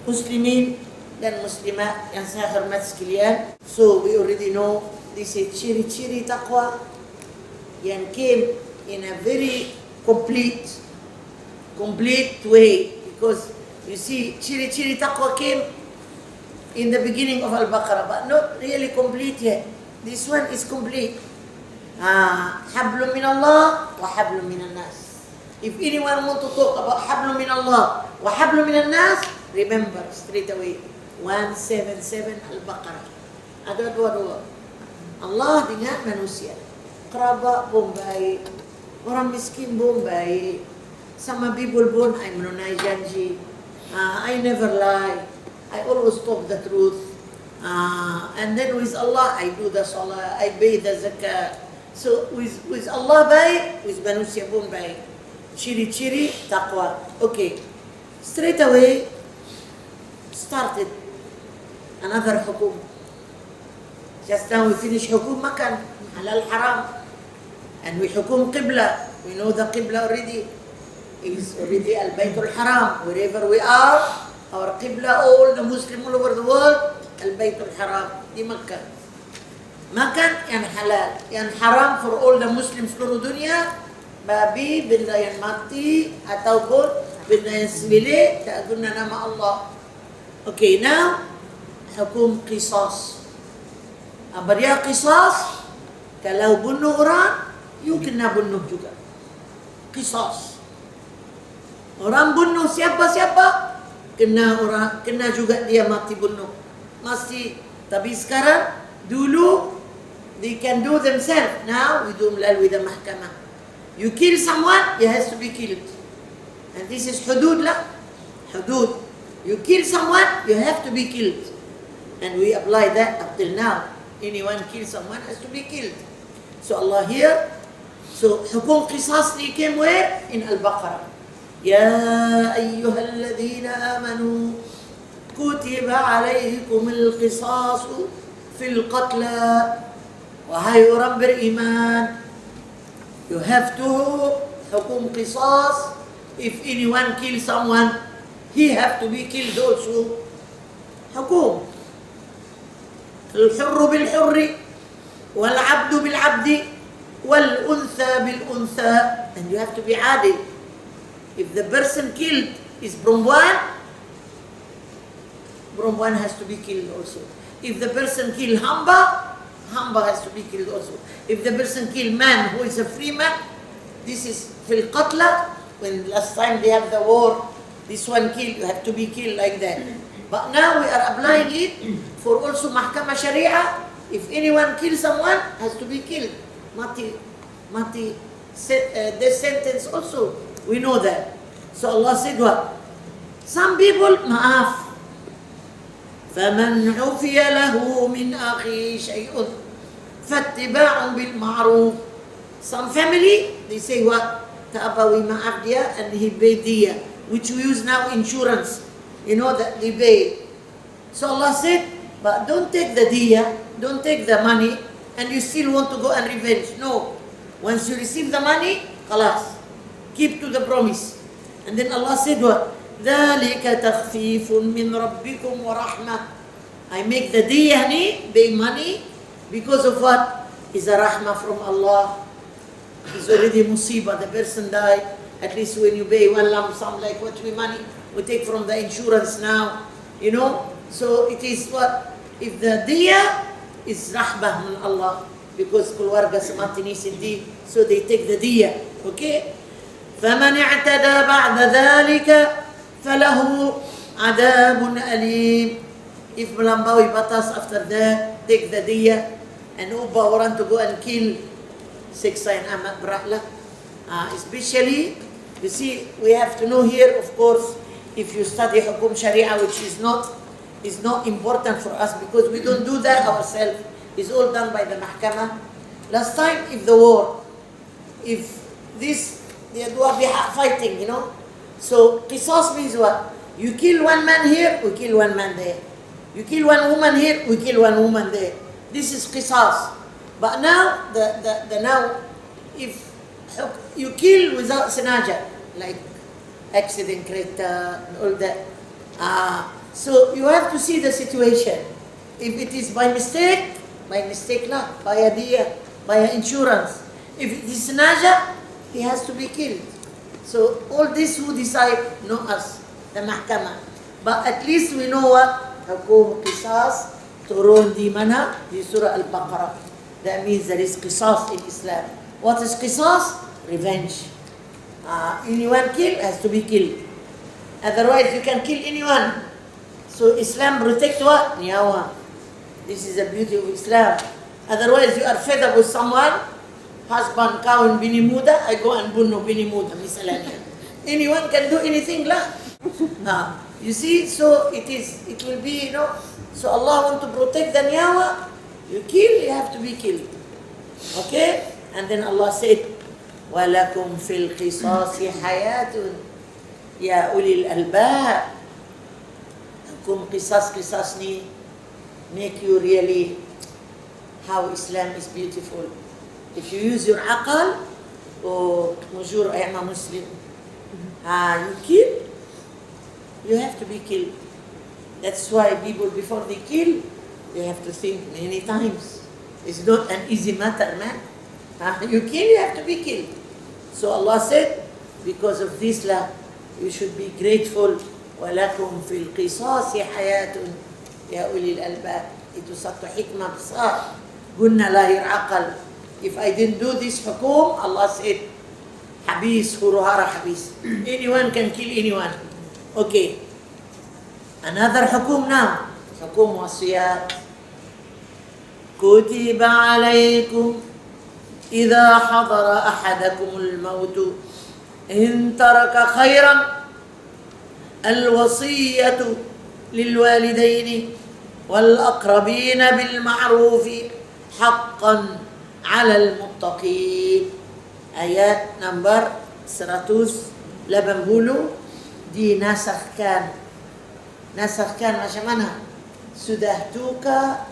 Muslimin dan Muslimat yang saya hormat sekalian. So we already know this is ciri-ciri taqwa yang came in a very complete way, because you see ciri-ciri taqwa came in the beginning of Al-Baqarah, but not really complete yet. This one is complete. Hablum min Allah wa hablum min nas. If anyone want to talk about hablum min Allah wa hablum min nas, remember straight away 177 Al-Baqarah. Ada dua-dua. Allah dengan manusia. Kerabat pun baik, orang miskin pun baik, sama people pun I menunai janji, I never lie, I always talk the truth, and then with Allah I do the salah, I pay the zakat. So with Allah baik, with manusia pun baik. Ciri-ciri taqwa. Okay, straight away started another hukum. Just now we finish hukum makan, halal haram, and we hukum qibla. We know the qibla already is already al-Baytul Haram. Wherever we are, our qibla, all the Muslim all over the world, al-Baytul Haram di Makkah. Makan yang halal, yang haram for all the Muslims seluruh dunia, babi, benda yang mati ataupun benda yang sembelih tak guna nama Allah. Okay, now hukum qisas. Apa dia qisas? Kalau bunuh orang, you kena bunuh juga. Qisas. Orang bunuh siapa-siapa, kena juga dia mati bunuh. Mesti. Tapi sekarang, dulu they can do themselves. Now we do melalui the mahkamah. You kill someone, he has to be killed. And this is hudud lah. Hudud. You kill someone, you have to be killed. And we apply that up till now. Anyone kill someone has to be killed. So Allah here, so hukum qisas ni came where? In Al-Baqarah. Ya ayyuhalladhina amanu kutiba alaykum al-qisasu fil qatla. Wahai orang beriman, you have to hukum qisas. If anyone kill someone, he have to be killed also. Hukum. الحر بالحر والعبد بالعبد والأنثى بالأنثى, and you have to be adil. If the person killed is from one has to be killed also. If the person killed Hamba has to be killed also. If the person killed man who is a free man, this is fil qatla. When last time they have the war, this one killed, you have to be killed like that. But now we are applying it for also Mahkamah Sharia. If anyone kills someone, has to be killed. Mati, death sentence also. We know that. So Allah said what? Some people, maaf. فَمَنْ عُفِيَ لَهُ مِنْ أَخِي شَيْءٌ فَاتِّبَاعٌ بِالْمَعْرُوفِ. Some family, they say what? Ta'abawi maaf dia, and he paid diya, which we use now insurance. You know that they pay. So Allah said, but don't take the diya, don't take the money, and you still want to go and revenge. No. Once you receive the money, khalas. Keep to the promise. And then Allah said what? ذَلِكَ تَخْفِيفٌ مِّن رَبِّكُمْ وَرَحْمَةٌ. I make the diya ni, pay money, because of what? Is a rahmah from Allah. It's already musibah, the person died. At least when you pay one lump sum, like what we money, we take from the insurance now, you know. So it is what? If the diya is rahmah min Allah, because keluarga semati ni sedih, so they take the diya. Okay? فَمَنْ اعْتَدَى بَعْدَ ذَلِكَ فَلَهُ عَذَابٌ أَلِيمٌ. If melampaui batas after that, take the diya, and ubah orang to go and kill, siksa yang amat berat lah. Especially, you see, we have to know here, of course, if you study hukum sharia, which is not important for us, because we don't do that ourselves. It's all done by the mahkamah. Last time, if the war, if this, they dua pihak fighting, you know. So, qisas means what? You kill one man here, we kill one man there. You kill one woman here, we kill one woman there. This is qisas. But now, now, if you kill without senaja, like accident, kreta, and all that, So you have to see the situation. If it is by mistake lah, by a dia, by an insurance. If it is naja, he has to be killed. So all this who decide, not us, the mahkamah. But at least we know what? Hukum qisas turun di mana? Di surah Al-Baqarah. That means there is qisas in Islam. What is qisas? Revenge. Anyone killed has to be killed. Otherwise you can kill anyone. So Islam protect what? Nyawa. This is the beauty of Islam. Otherwise you are fed up with someone, husband kawin bini muda, I go and bunuh bini muda misalnya. Anyone can do anything lah. You see, so it will be, so Allah want to protect the nyawa. You kill, you have to be killed. Okay? And then Allah said, وَلَكُمْ فِي الْقِصَاصِ حَيَاتٌ يَا أُولِي الْأَلْبَابِ. Hukum qisas ni make you really how Islam is beautiful. If you use your aqal, mujur I am a Muslim. You kill, you have to be killed. That's why people before they kill, they have to think many times. It's not an easy matter, man. You kill, you have to be killed. So Allah said, because of this you should be grateful. وَلَكُمْ فِي الْقِصَاصِ حَيَاتٌ يَا أُولِي الْأَلْبَابِ. Itu satu hikmah besar. Guna lahir akal. If I didn't do this hukum, Allah said, habis, huru-hara habis. Anyone can kill anyone. Okay. Another hukum now. Hukum wasiyat. كتب عليكم إذا حضر أحدكم الموت إن ترك خيرا الوصية للوالدين والأقربين بالمعروف حقا على المتقين. Ayat number 180 dinasahkan. Nasahkan macam mana? Sudah tukar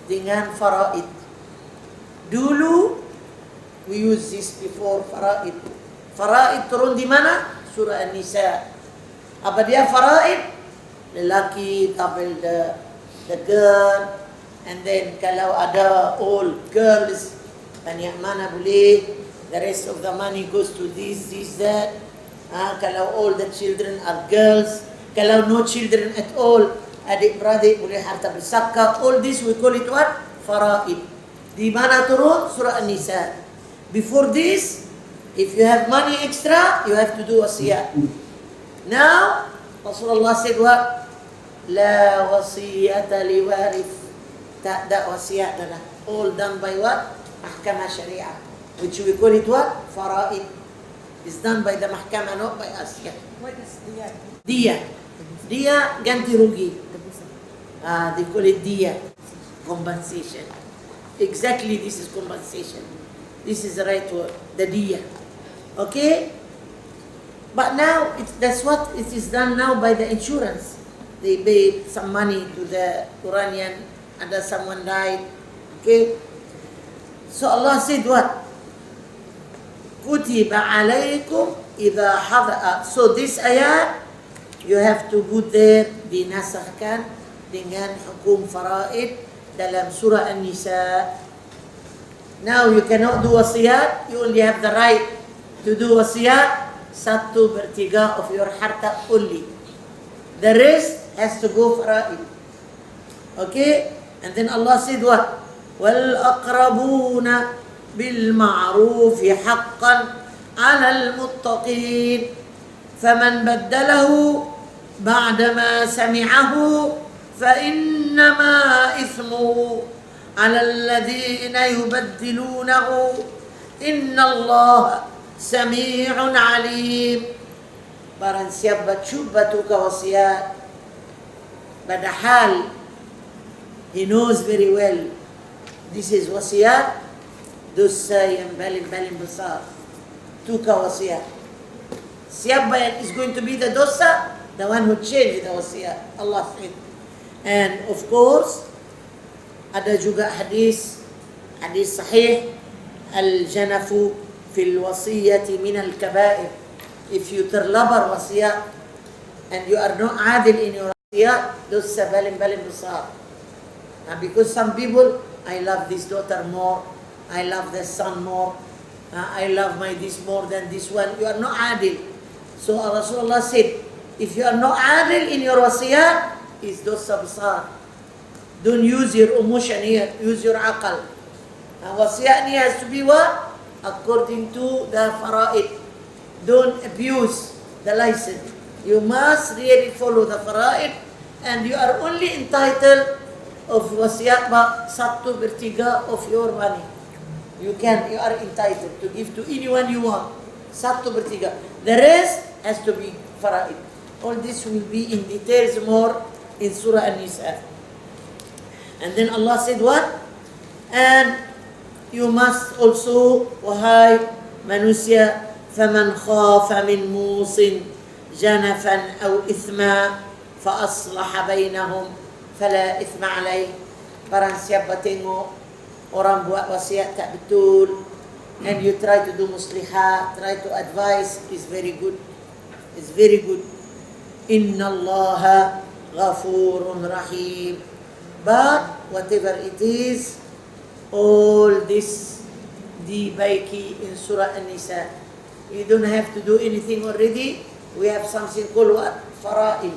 dengan faraid. Dulu we use this before faraid. Faraid turun di mana? Surah An-Nisa. Apa dia faraid? Lelaki tabel the girl, and then kalau ada all girls, banyak mana boleh, the rest of the money goes to this, that. Kalau all the children are girls, kalau no children at all, adik-beradik boleh harta bersaka. All this we call it what? Faraid. Di mana turun? Surah An-Nisa. Before this, if you have money extra, you have to do wasiyat. Now, Rasulullah said what? La wasiyata liwarith. Tak ada wasiat dah. All done by what? Mahkamah Syariah. Which we call it what? Faraid. It's done by the mahkamah, not by us. Yeah. What is diyah? Dia. Dia ganti rugi. They call it dia. Compensation. Exactly, this is compensation. This is the right word. The dia. Okay? But now, that's what it is done now by the insurance. They pay some money to the Quranian, and someone died. Okay? So Allah said what? Kutiba alaykum idha hadha. So this ayat, you have to put there, dinasahkan dengan hukum faraid dalam surah An-Nisa. Now you cannot do wasiyat, you only have the right to do wasiyat 1/3 of your harta only. The rest has to go faraid. Okay? And then Allah said what? وَالْأَقْرَبُونَ بِالْمَعْرُوفِ حَقًّا عَلَى الْمُتَّقِينَ فَمَنْ بَدَّلَهُ بَعْدَمَا سَمِعَهُ فَإِنَّمَا إِثْمُهُ على الذين يبدلونه إن الله سميع عليم. Barang siapa cuba tukar wasiat, padahal he knows very well this is wasiat, dosa yang paling besar. Tukar wasiat. Siapa yang is going to be the dosa? The one who changed the wasiat. Allah said. And of course, ada juga hadis sahih, al-janafu fil wasiyati min al-kaba'ir. If you terlabar wasiat and you are not adil in your wasiat, dosa paling-paling besar. Because some people, I love this daughter more, I love the son more, I love my this more than this one. You are not adil. So Rasulullah said, if you are not adil in your wasiyat, it's dosa besar. Don't use your emotion here, use your aqal. Wasiyat ni has to be what? According to the fara'id. Don't abuse the license. You must really follow the fara'id, and you are only entitled of wasiyat ba 1/3 of your money. You are entitled to give to anyone you want. 1/3. The rest has to be fara'id. All this will be in details more in Surah An-Nisa. And then Allah said what? And you must also, wahai manusia, فَمَنْ خَافَ مِنْ مُوصٍ جَنَفًا أَوْ إِثْمًا فَأَصْلَحَ بَيْنَهُمْ فَلَا إِثْمَ عَلَيْهِ. Barang siapa tengok orang buat wasiat tak betul, and you try to do muslihat, try to advise, is very good. It's very good. Inna Allaha ghafurun rahim. But whatever it is, all this dibaiki in Surah An-Nisa. You don't have to do anything already. We have something called what? Fara'id.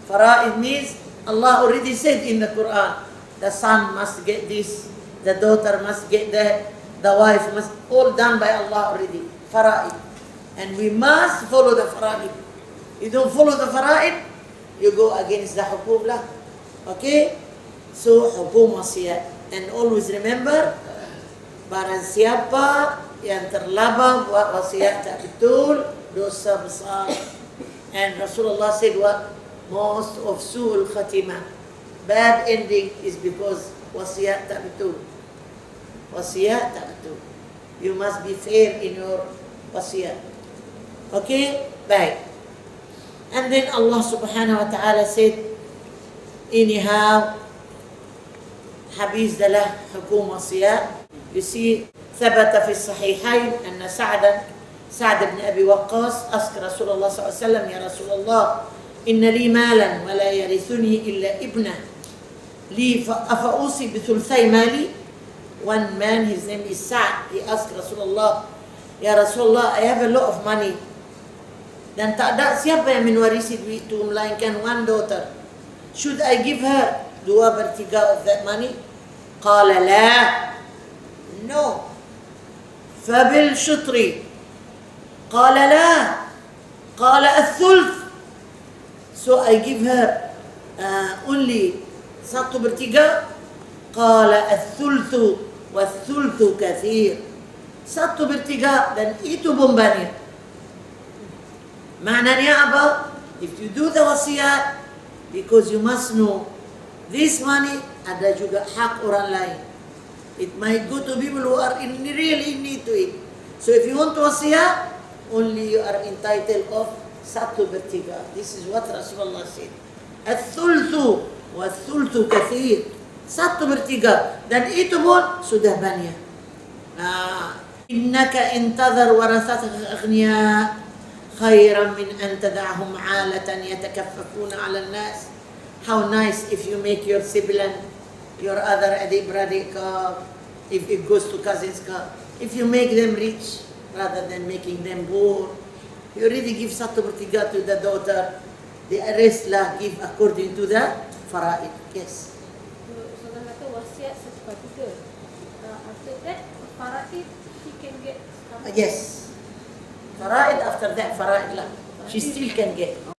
Fara'id means Allah already said in the Quran, the son must get this, the daughter must get that, the wife must, all done by Allah already. Fara'id. And we must follow the fara'id. You don't follow the fara'id, you go against the hukum lah. Okay? So, hukum wasiyat. And always remember, barang siapa yang terlabang buat wasiat tak betul, dosa besar. And Rasulullah said what? Most of su'ul khatimah, bad ending, is because wasiat tak betul. Wasiat tak betul. You must be fair in your wasiat. Okay? Baik. And then Allah subhanahu wa ta'ala said, anyhow, habis dalah hukum wasiat. You see, ثبت في الصحيحين أن سعد بن أبي وقاص asked Rasulullah صلى الله عليه وسلم, يا رسول الله إن لي مالا ولا يرثني إلا ابنه لي أفأوصي بثلثي مالي. One man, his name is Sa'd, he asked Rasulullah, Ya Rasulullah, I have a lot of money, dan tak ada siapa yang mewarisi duit itu melainkan one daughter. Should I give her 2/3 of that money? Qala la. No. Fabil shutri. Qala la. Qala al-thulth. So I give her only 1/3. Qala al-thulthu wal-thulthu kathir. 1/3 dan itu pun banyak. Maknanya apa? If you do the wasiat, because you must know, this money ada juga hak orang lain. It might go to people who are really in need to it. So if you want to wasiat, only you are entitled of 1/3. This is what Rasulullah said. Al-thulthu wal-thulthu kathir. 1/3 dan itu pun sudah banyak. Innaka intadhar warathataka aghniya khairan min an tad'ahum 'alatan yatakaffafuna 'ala an-nas. How nice if you make your sibling, your other adik beradik, if it goes to cousins, if you make them rich rather than making them poor. You already give 1/3 to the daughter, the rest lah give according to the fara'id. Yes. So dah kata wasiat 1/3. After that, fara'id she can get. Yes. Fara'id, after that fara'id lah, she still can get.